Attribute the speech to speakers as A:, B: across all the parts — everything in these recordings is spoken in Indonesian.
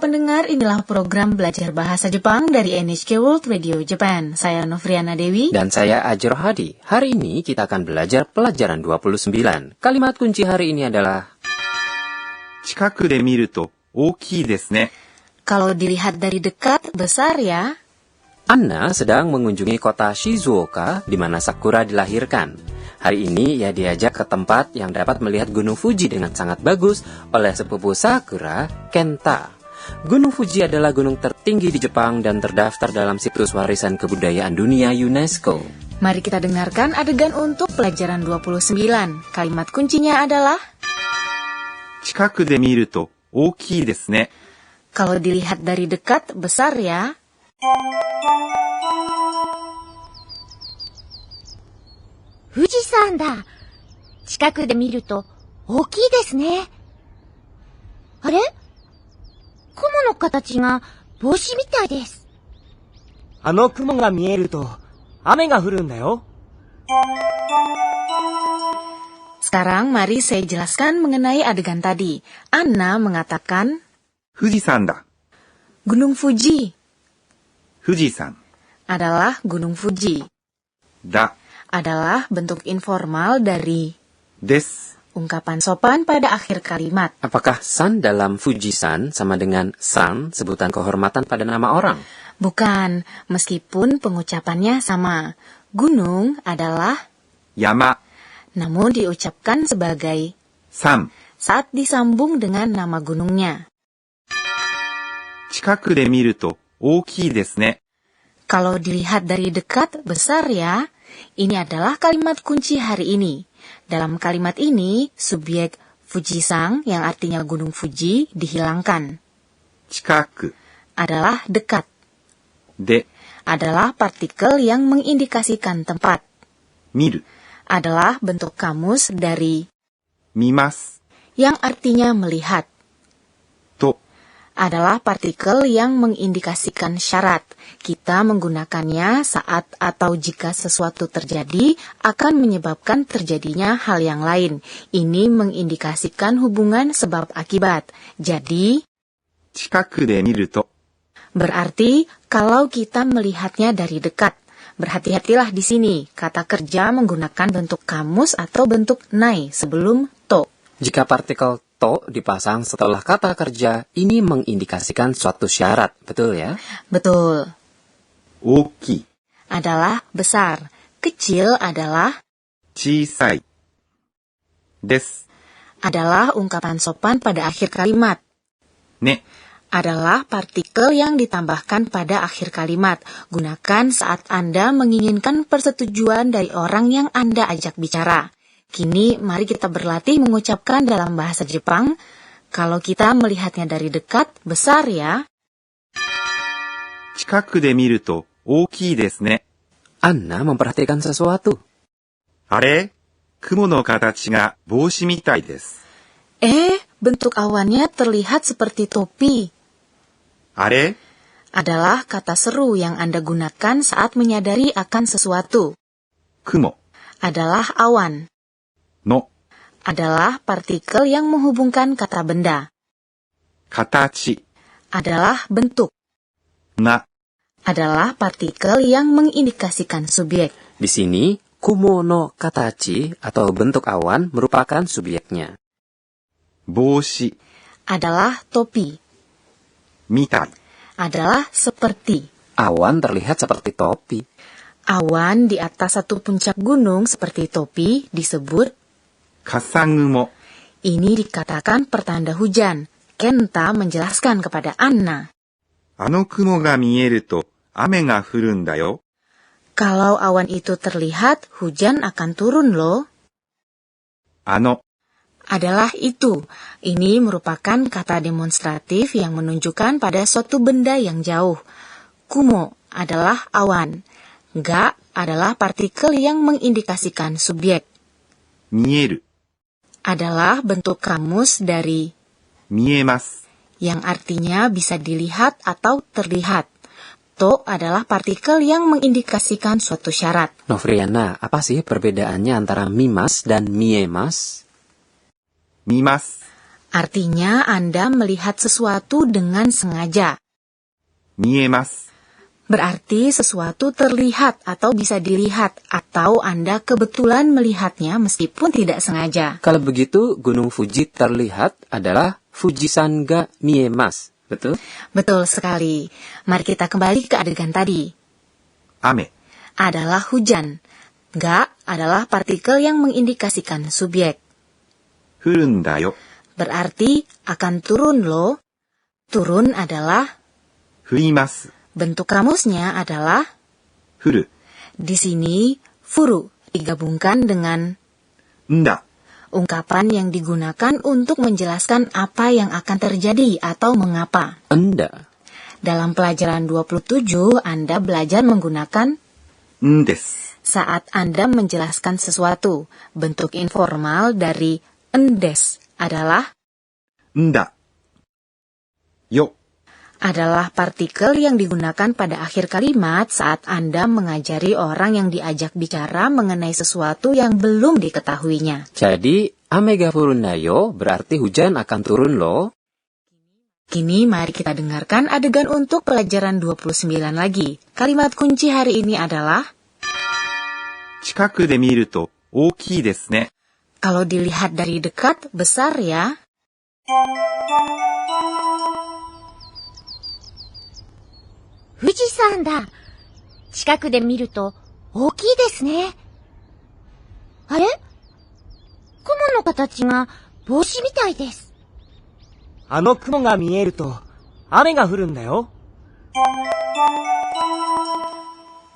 A: pendengar, inilah program belajar bahasa Jepang dari NHK World Radio Japan. Saya Novriana Dewi.
B: Dan saya Ajro Hadi. Hari ini kita akan belajar pelajaran 29. Kalimat kunci hari ini adalah
C: 近くで見ると大きいですね。
A: Kalau dilihat dari dekat, besar ya.
B: Anna sedang mengunjungi kota Shizuoka di mana Sakura dilahirkan. Hari ini ia diajak ke tempat yang dapat melihat Gunung Fuji dengan sangat bagus oleh sepupu Sakura, Kenta. Gunung Fuji adalah gunung tertinggi di Jepang dan terdaftar dalam situs warisan kebudayaan dunia UNESCO.
A: Mari kita dengarkan adegan untuk pelajaran 29. Kalimat kuncinya adalah
C: 近くで見ると大きいですね。
A: kalau dilihat dari dekat, besar ya.
D: Fuji-sanだ。近くで見ると大きいですね。あれ？雲の形が帽子みたいです。
E: あの雲が見えると雨が降るんだよ。
A: Sekarang mari saya jelaskan mengenai adegan tadi. Anna mengatakan
C: 富士山だ。
A: Gunung Fuji
C: 富士山
A: adalah Gunung Fuji.
C: だ
A: Adalah bentuk informal dari
C: です。
A: ungkapan sopan pada akhir kalimat.
B: Apakah san dalam Fujisan sama dengan san, sebutan kehormatan pada nama orang?
A: Bukan, meskipun pengucapannya sama. Gunung adalah,
C: 山
A: namun diucapkan sebagai
C: 山
A: saat disambung dengan nama gunungnya.
C: 近くで見ると大きいですね。
A: Kalau dilihat dari dekat, besar ya. Ini adalah kalimat kunci hari ini. Dalam kalimat ini, subjek Fujisang yang artinya Gunung Fuji dihilangkan.
C: 近く
A: Adalah dekat.
C: で
A: Adalah partikel yang mengindikasikan tempat.
C: 見る
A: Adalah bentuk kamus dari
C: 見ます
A: yang artinya melihat.
C: と
A: Adalah partikel yang mengindikasikan syarat. Kita menggunakannya saat atau jika sesuatu terjadi akan menyebabkan terjadinya hal yang lain. Ini mengindikasikan hubungan sebab akibat. Jadi,
C: 近くで見ると
A: berarti kalau kita melihatnya dari dekat. Berhati-hatilah di sini. Kata kerja menggunakan bentuk kamus atau bentuk nai sebelum to.
B: Jika partikel to dipasang setelah kata kerja, ini mengindikasikan suatu syarat, betul ya?
A: Betul.
C: 大きい
A: Adalah besar. Kecil adalah
C: 小さいです
A: adalah ungkapan sopan pada akhir kalimat.
C: ね
A: Adalah partikel yang ditambahkan pada akhir kalimat. Gunakan saat Anda menginginkan persetujuan dari orang yang Anda ajak bicara. Kini, mari kita berlatih mengucapkan dalam bahasa Jepang. Kalau kita melihatnya dari dekat, besar ya.
C: 近くで見ると大きいですね。
B: Anna memperhatikan sesuatu.
C: あれ？雲の形が帽子みたいです。
A: Bentuk awannya terlihat seperti topi.
C: あれ？
A: Adalah kata seru yang Anda gunakan saat menyadari akan sesuatu.
C: 雲
A: Adalah awan.
C: の
A: Adalah partikel yang menghubungkan kata benda.
C: 形
A: Adalah bentuk.
C: が
A: Adalah partikel yang mengindikasikan subjek.
B: Di sini, kumo no katachi atau bentuk awan merupakan subjeknya.
C: 帽子
A: Adalah topi.
C: みたい
A: Adalah seperti.
B: Awan terlihat seperti topi.
A: Awan di atas satu puncak gunung seperti topi disebut.
C: 笠雲
A: Ini dikatakan pertanda hujan. Kenta menjelaskan kepada Anna.
C: あの雲が見えると雨が降るんだよ。
A: Kalau awan itu terlihat, hujan akan turun loh.
C: あの
A: Adalah itu. Ini merupakan kata demonstratif yang menunjukkan pada suatu benda yang jauh. Kumo adalah awan. Ga adalah partikel yang mengindikasikan subjek.
C: 見える
A: Adalah bentuk kamus dari
C: 見えます
A: yang artinya bisa dilihat atau terlihat. To adalah partikel yang mengindikasikan suatu syarat.
B: Novriana, apa sih perbedaannya antara mimas dan miemas?
C: 見ます
A: Artinya Anda melihat sesuatu dengan sengaja.
C: 見えます。
A: Berarti sesuatu terlihat atau bisa dilihat, atau Anda kebetulan melihatnya meskipun tidak sengaja.
B: Kalau begitu, Gunung Fuji terlihat adalah Fujisan ga miemasu. Betul?
A: Betul sekali. Mari kita kembali ke adegan tadi.
C: 雨、
A: Adalah hujan. Ga adalah partikel yang mengindikasikan subjek.
C: 降るんだよ。
A: Berarti akan turun loh. Turun adalah,
C: 降ります。
A: bentuk kamusnya adalah,
C: 降る。
A: di sini furu digabungkan dengan
C: んだ。
A: ungkapan yang digunakan untuk menjelaskan apa yang akan terjadi atau mengapa.
B: Enda.
A: Dalam pelajaran 27, Anda belajar menggunakan
C: んです。
A: saat Anda menjelaskan sesuatu. Bentuk informal dari endes adalah
C: んだ。よ。
A: adalah partikel yang digunakan pada akhir kalimat saat Anda mengajari orang yang diajak bicara mengenai sesuatu yang belum diketahuinya.
B: Jadi, ame ga furun da yo berarti hujan akan turun loh.
A: Kini mari kita dengarkan adegan untuk pelajaran 29 lagi. Kalimat kunci hari ini adalah
C: 近くで見ると大きいですね。
A: kalau dilihat dari dekat besar ya.
D: Fujisan da. 近くで見ると大きいですね。あれ？雲の形が帽子みたいです。
E: あの雲が見えると雨が降るんだよ。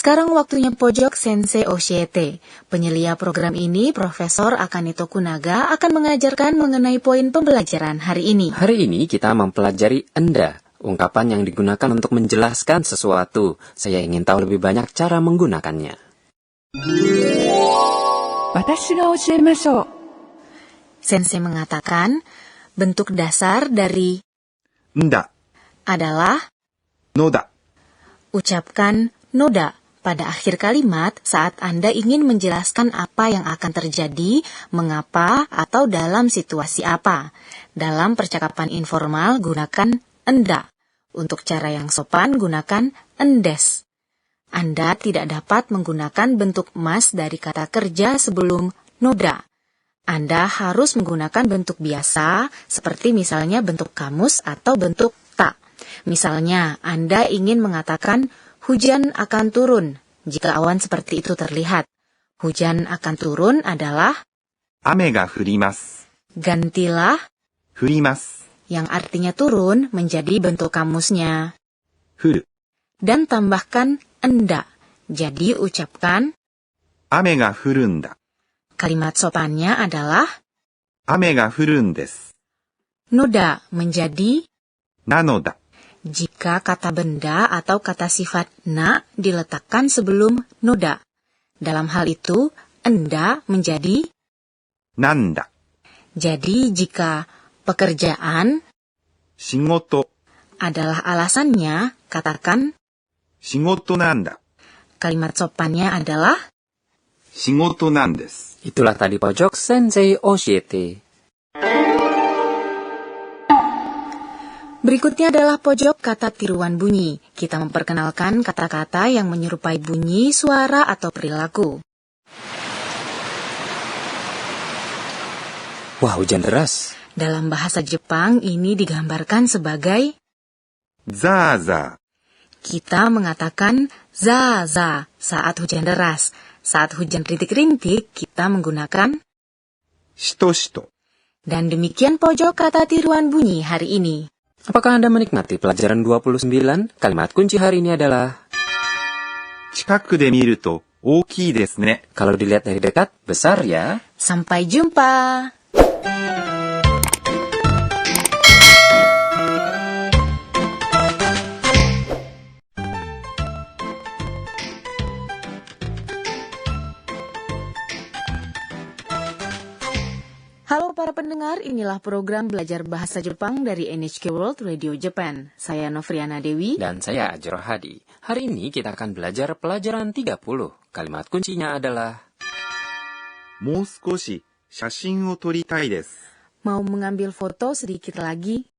A: Sekarang waktunya pojok Sensei Oshiete. Penyelia program ini, Profesor Akane Tokunaga akan mengajarkan mengenai poin pembelajaran hari ini.
B: Hari ini kita mempelajari enda, ungkapan yang digunakan untuk menjelaskan sesuatu. Saya ingin tahu lebih banyak cara menggunakannya.
F: 私が教えましょう。
A: Sensei mengatakan, bentuk dasar dari
C: んだ。
A: adalah
C: のだ。
A: ucapkan noda pada akhir kalimat saat Anda ingin menjelaskan apa yang akan terjadi, mengapa, atau dalam situasi apa. Dalam percakapan informal, gunakan enda. Untuk cara yang sopan, gunakan endes. Anda tidak dapat menggunakan bentuk mas dari kata kerja sebelum noda. Anda harus menggunakan bentuk biasa, seperti misalnya bentuk kamus atau bentuk ta. Misalnya, Anda ingin mengatakan hujan akan turun jika awan seperti itu terlihat. Hujan akan turun adalah
C: 雨が降ります。
A: gantilah
C: 降ります。
A: yang artinya turun menjadi bentuk kamusnya.
C: 降る。
A: Dan tambahkan enda. Jadi ucapkan
C: 雨が降るんだ。
A: kalimat sopannya adalah
C: 雨が降るんです。
A: noda menjadi
C: なのだ。
A: jika kata benda atau kata sifat na diletakkan sebelum noda. Dalam hal itu, enda menjadi
C: なんだ。
A: jadi jika pekerjaan
C: 仕事。
A: adalah alasannya, katakan
C: 仕事なんだ。
A: kalimat sopannya adalah
C: 仕事なんです。
B: Itulah tadi pojok Sensei Oshiete.
A: Berikutnya adalah pojok kata tiruan bunyi. Kita memperkenalkan kata-kata yang menyerupai bunyi, suara, atau perilaku.
B: Wah, hujan deras.
A: Dalam bahasa Jepang, ini digambarkan sebagai
C: ザーザ
A: kita mengatakan za-za saat hujan deras. Saat hujan rintik-rintik, kita menggunakan
C: ー。しとしと。
A: dan demikian pojok kata tiruan bunyi hari ini.
B: Apakah Anda menikmati pelajaran 29? Kalimat kunci hari ini adalah
C: 近くで見ると大きいですね。
B: kalau dilihat dari dekat, besar ya.
A: Sampai jumpa! Halo para pendengar, inilah program belajar bahasa Jepang dari NHK World Radio Japan. Saya Novriana Dewi.
B: Dan saya Ajro Hadi. Hari ini kita akan belajar pelajaran 30. Kalimat kuncinya adalah
C: もう少し写真を撮りたいです。
A: Mau mengambil foto sedikit lagi?